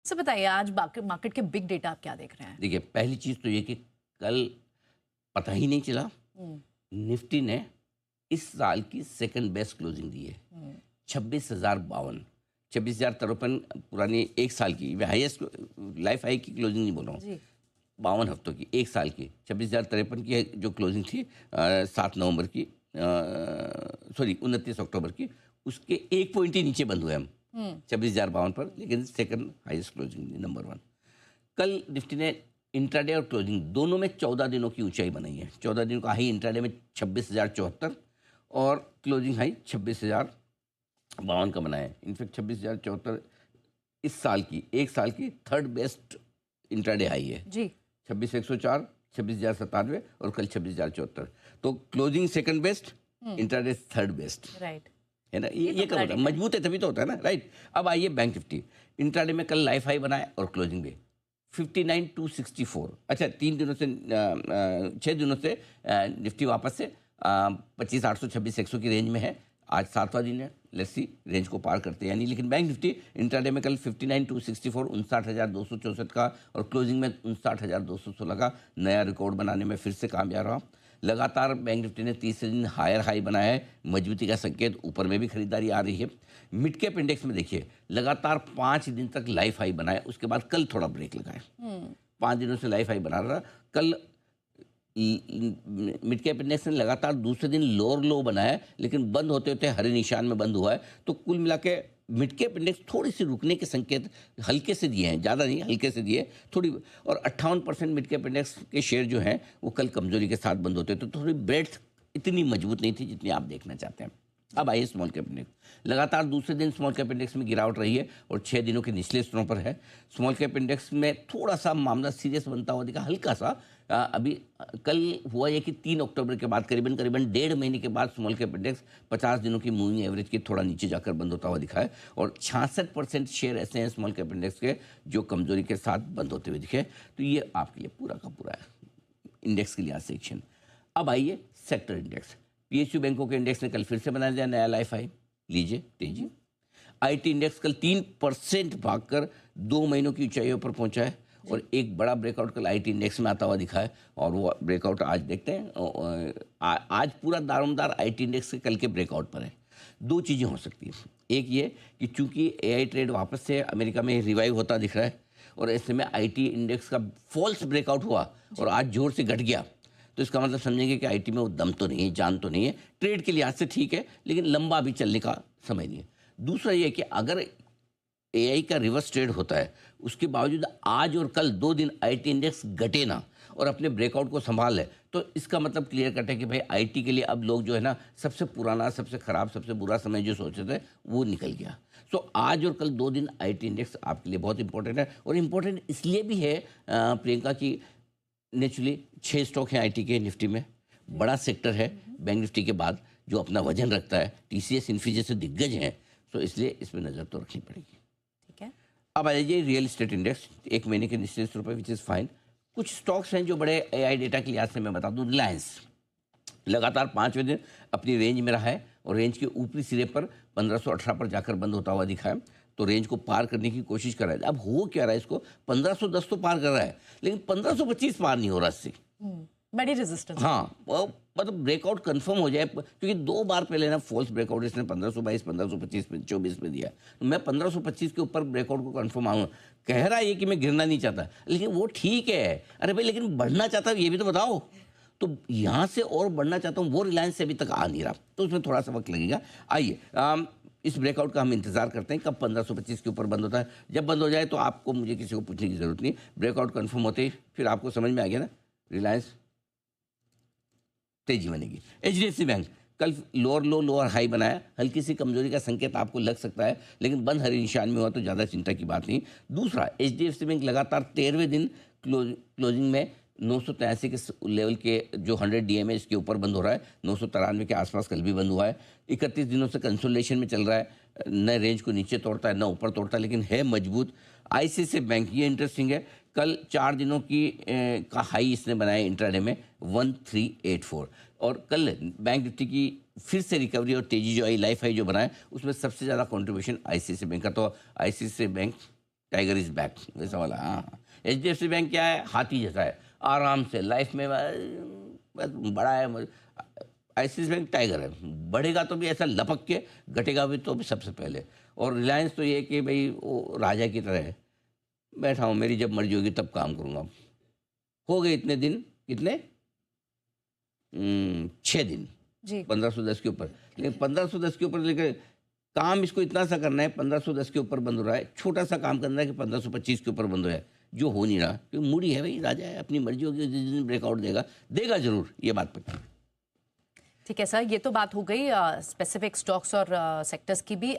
सो बताइए आज मार्केट के बिग डेटा आप क्या देख रहे हैं? देखिए, पहली चीज़ तो ये कि कल पता ही नहीं चला, हुँ, निफ्टी ने इस साल की सेकंड बेस्ट क्लोजिंग दी है। हुँ, 26,052, 26,053 पुरानी एक साल की, मैं हाईएस्ट लाइफ हाई की क्लोजिंग नहीं बोल रहा हूँ, जी, 52 हफ्तों की, एक साल की 26,053 की जो क्लोजिंग थी 7 नवंबर की, सॉरी 29 अक्टूबर की, उसके एक पॉइंट ही नीचे बंद हुए हम हुँ, 26,052 पर, लेकिन second highest closing number one. कल निफ्टी ने इंट्राडे और क्लोजिंग दोनों में 14 दिनों की ऊंचाई बनाई है। 14 दिनों का हाई इंट्राडे में 26,074 और क्लोजिंग हाई 26,052 का बनाया है। इनफैक्ट 26,074 इस साल की, एक साल की थर्ड बेस्ट इंट्राडे हाई है। जी, 26,104, 26,097 और कल 26,074। तो क्लोजिंग सेकंड बेस्ट, हुँ, इंट्राडे थर्ड बेस्ट, राइट, है ना। ये तो ये कब बड़ा होता है? डेटा है। मजबूत है तभी तो होता है ना, राइट। अब आइए बैंक निफ्टी। इंट्राडे में कल लाइफ हाई बनाया और क्लोजिंग भी 59,264। अच्छा, 3 दिनों से 6 दिनों से निफ्टी वापस से 25,826 100 की रेंज में है। आज 7वां दिन है, लेट्स सी रेंज को पार करते हैं यानी। लेकिन बैंक निफ्टी इंट्राडे में कल 59,264, 59,264 का, और क्लोजिंग में 59,216 का नया रिकॉर्ड बनाने में फिर से कामयाब रहा। लगातार बैंक निफ्टी ने तीसरे दिन हायर हाई बनाया है, मजबूती का संकेत, ऊपर में भी खरीदारी आ रही है। मिड कैप इंडेक्स में देखिए, लगातार 5 दिन तक लाइफ हाई बनाया, उसके बाद कल थोड़ा ब्रेक लगाए। हुँ, 5 दिनों से लाइफ हाई बना रहा। कल मिड कैप इंडेक्स ने लगातार दूसरे दिन लोअर लो बनाया है, लेकिन बंद होते होते हरे निशान में बंद हुआ है। तो कुल मिला के मिड कैप इंडेक्स थोड़ी सी रुकने के संकेत हल्के से दिए हैं, ज़्यादा नहीं, हल्के से दिए थोड़ी। और 58% मिड कैप इंडेक्स के शेयर जो हैं वो कल कमजोरी के साथ बंद होते हैं, तो थोड़ी ब्रेड्थ इतनी मजबूत नहीं थी जितनी आप देखना चाहते हैं। अब आइए स्मॉल कैप इंडेक्स। लगातार दूसरे दिन स्मॉल कैप इंडेक्स में गिरावट रही है और 6 दिनों के निचले स्तरों पर है। स्मॉल कैप इंडेक्स में थोड़ा सा मामला सीरियस बनता हुआ दिखा, हल्का सा। अभी कल हुआ ये कि 3 अक्टूबर के बाद करीबन करीबन 1.5 महीने के बाद स्मॉल कैप इंडेक्स 50 दिनों की मूविंग एवरेज के थोड़ा नीचे जाकर बंद होता हुआ दिखा है। और 66% शेयर ऐसे हैं स्मॉल कैप इंडेक्स के जो कमजोरी के साथ बंद होते हुए दिखे। तो ये आपके लिए पूरा का पूरा है इंडेक्स के लिए आज सेक्शन। अब आइए सेक्टर इंडेक्स। पीएसयू बैंकों के इंडेक्स ने कल फिर से बनाया नया लाइफ हाई, लीजिए तेजी। आईटी इंडेक्स कल 3% भागकर 2 महीनों की ऊंचाइयों पर पहुंचा है और एक बड़ा ब्रेकआउट कल आईटी इंडेक्स में आता हुआ दिखा है। और वो ब्रेकआउट आज देखते हैं। आज पूरा दारोमदार आईटी इंडेक्स के कल के ब्रेकआउट पर है। दो चीज़ें हो सकती है, एक ये कि चूंकि एआई ट्रेड वापस से अमेरिका में रिवाइव होता दिख रहा है और ऐसे में आईटी इंडेक्स का फॉल्स ब्रेकआउट हुआ और आज जोर से घट गया, तो इसका मतलब समझेंगे कि आईटी में वो दम तो नहीं है, जान तो नहीं है। ट्रेड के लिहाज से ठीक है, लेकिन लंबा अभी चलने का समय नहीं है। दूसरा ये कि अगर एआई का रिवर्स ट्रेड होता है, उसके बावजूद आज और कल 2 दिन आईटी इंडेक्स घटे ना और अपने ब्रेकआउट को संभाल ले, तो इसका मतलब क्लियर कट है कि भाई आईटी के लिए अब लोग जो है ना, सबसे पुराना, सबसे खराब, सबसे बुरा समय जो सोचते थे वो निकल गया। सो आज और कल 2 दिन आईटी इंडेक्स आपके लिए बहुत इंपॉर्टेंट है। और इम्पोर्टेंट इसलिए भी है प्रियंका, की नेचुरली 6 स्टॉक हैं आईटी के निफ्टी में, बड़ा सेक्टर है बैंक निफ्टी के बाद जो अपना वजन रखता है। टीसीएस, इन्फी जैसे दिग्गज हैं, तो इसलिए इस पर नज़र तो रखनी पड़ेगी। ठीक है। अब आ जाइए रियल एस्टेट इंडेक्स, 1 महीने के निश्चित स्तरों पर, विच इज़ फाइन। कुछ स्टॉक्स हैं जो बड़े एआई डेटा के लिहाज से मैं बता दूं। रिलायंस लगातार 5वें दिन अपनी रेंज में रहा है और रेंज के ऊपरी सिरे पर 1518 पर जाकर बंद होता हुआ दिखा है। तो रेंज को पार करने की कोशिश कर रहा है। अब हो क्या रहा है, इसको 1510 तो पार कर रहा है, लेकिन 1525 पार नहीं हो रहा इससे। हुँ, बड़ी रेजिस्टेंस है। हाँ, वो मतलब ब्रेकआउट कंफर्म हो जाए, क्योंकि 2 बार पहले ना फॉल्स ब्रेकआउट इसने 1522, 1525 में, 24 में दिया। तो मैं 1525 के ऊपर ब्रेकआउट को कंफर्म आऊँगा। कह रहा है ये कि मैं गिरना नहीं चाहता, लेकिन वो ठीक है। अरे भाई, लेकिन बढ़ना चाहता हूँ ये भी तो बताओ। तो यहाँ से और बढ़ना चाहता हूँ, वो रिलायंस से अभी तक आ नहीं रहा, तो उसमें थोड़ा सा वक्त लगेगा। आइए इस ब्रेकआउट का हम इंतजार करते हैं, कब 1525 के ऊपर बंद होता है। जब बंद हो जाए तो आपको, मुझे किसी को पूछने की जरूरत नहीं, ब्रेकआउट कंफर्म होते ही फिर आपको समझ में आ गया ना, रिलायंस तेजी बनेगी। एचडीएफसी बैंक कल लोअर लो लोअर हाई बनाया, हल्की सी कमजोरी का संकेत आपको लग सकता है, लेकिन बंद हरे निशान में हुआ तो ज़्यादा चिंता की बात नहीं। दूसरा, एचडीएफसी बैंक लगातार 13वें दिन क्लोजिंग में 983 के लेवल के जो 100 डीएम है इसके ऊपर बंद हो रहा है। 993 के आसपास कल भी बंद हुआ है। 31 दिनों से कंसोलिडेशन में चल रहा है, न रेंज को नीचे तोड़ता है न ऊपर तोड़ता है, लेकिन है मजबूत। आईसीआईसीआई बैंक, ये इंटरेस्टिंग है, कल 4 दिनों की का हाई इसने बनाया इंट्राडे में 1384। और कल बैंक निफ्टी की फिर से रिकवरी और तेजी जो आई, लाइफ हाई जो बनाया, उसमें सबसे ज़्यादा कंट्रीब्यूशन आईसीआईसीआई बैंक का। तो ICICI bank tiger is back वैसा वाला। हाँ, HDFC बैंक क्या है, हाथी जैसा है, आराम से लाइफ में बस बड़ा है। ICICI बैंक टाइगर है, बढ़ेगा तो भी ऐसा लपक के, घटेगा भी तो भी सबसे पहले। और रिलायंस तो ये है कि भाई वो राजा की तरह है, बैठा हूँ, मेरी जब मर्जी होगी तब काम करूँगा। हो गए इतने दिन, कितने 6 दिन जी 1510 के ऊपर, लेकिन 1510 के ऊपर लेकर काम इसको इतना सा करना है, 1510 के ऊपर बंद हो रहा है, छोटा सा काम करना है कि 1525 के ऊपर बंद हो जाए, जो हो नहीं रहा, क्योंकि मूडी है भाई, राजा है, अपनी मर्जी होगी, जिस दिन ब्रेकआउट देगा जरूर, ये बात पक्की। ठीक है सर, ये तो बात हो गई स्पेसिफिक स्टॉक्स और सेक्टर्स की भी।